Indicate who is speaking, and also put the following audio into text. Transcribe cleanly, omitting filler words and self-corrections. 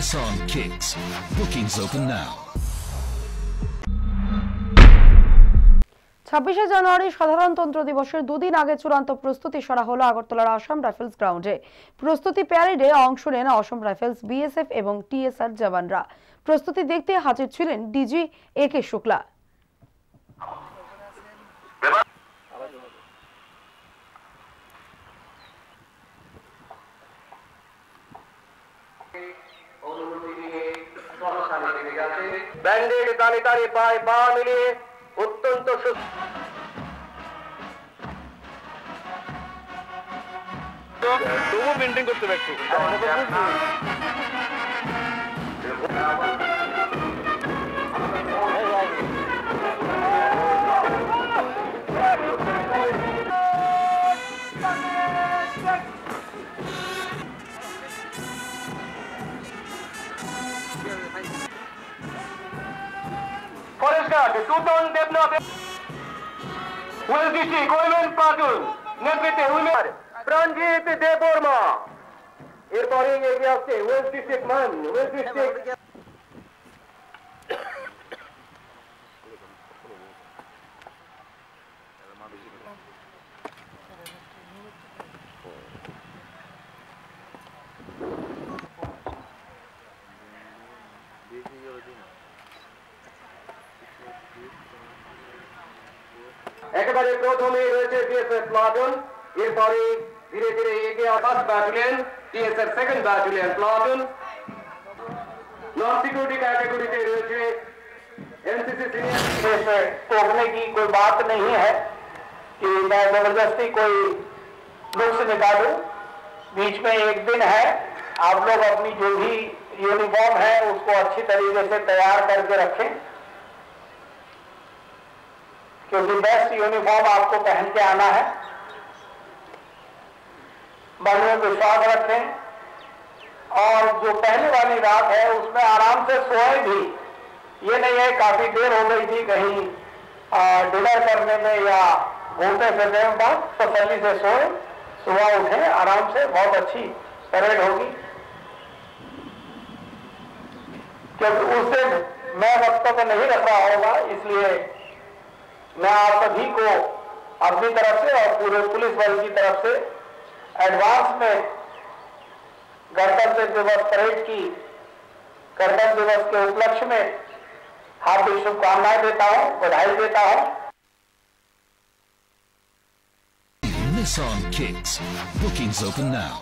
Speaker 1: Nissan Kicks. Bookings open now.
Speaker 2: 26শে জানুয়ারি সাধারণতন্ত্র দিবসের দুদিন আগে চূড়ান্ত প্রস্তুতি সেরা হলো আগরতলার আসাম রাইফেলস গ্রাউন্ডে। প্রস্তুতি প্যারেডে অংশ নেন আসাম রাইফেলস, বিএসএফ এবং টিএসআর জওয়ানরা। প্রস্তুতি দেখতে হাজির ছিলেন ডিজি একে শুক্লা।
Speaker 3: ব্যান্ডেড তালে তালে পায়ে পা মিলিয়ে অত্যন্ত তবু পেন্টিং করতে ব্যর্থ। Forest Guard, 2,000 Devnath, Will District, Women Platoon, নেতৃত্বে উইমেন প্রাণজিৎ দেববর্মা। এরপরে এগিয়ে আসছে ওয়েস্ট ডিস্ট্রিক্ট মান, ওয়েস্ট ডিস্ট্রিক্ট একেবারে প্রথমে রয়েছে বিএসএফ প্লাটুন, এরপরে ধীরে ধীরে এগিয়ে first battalion, TSR second battalion platoon. Non security category रहे एनसीसी सीनियर। टोकने की कोई बात नहीं है कि मैं जबरदस्ती कोई लुक्स निकालूं। बीच में एक दिन है, आप लोग अपनी जो भी यूनिफॉर्म है उसको अच्छी तरीके से तैयार करके रखें, क्योंकि बेस्ट यूनिफॉर्म आपको पहन के आना है। मन में विश्वास रखें और जो पहले वाली रात है उसमें आराम से सोए भी। ये नहीं है काफी देर हो गई थी कहीं डिनर करने में या घूमते फिरने में, बाद तसल्ली से सोए, सुबह उठे आराम से, बहुत अच्छी परेड होगी। क्योंकि उस दिन मैं वक्तव्य नहीं रख रहा होगा, इसलिए मैं आप सभी को अपनी तरफ से और पूरे पुलिस बल की तरफ से एडवांस में गणतंत्र दिवस परेड की, गणतंत्र दिवस के उपलक्ष्य में हार्दिक शुभकामनाएं देता हूं, बधाई देता हूं।
Speaker 1: Nissan Kicks. Bookings open now.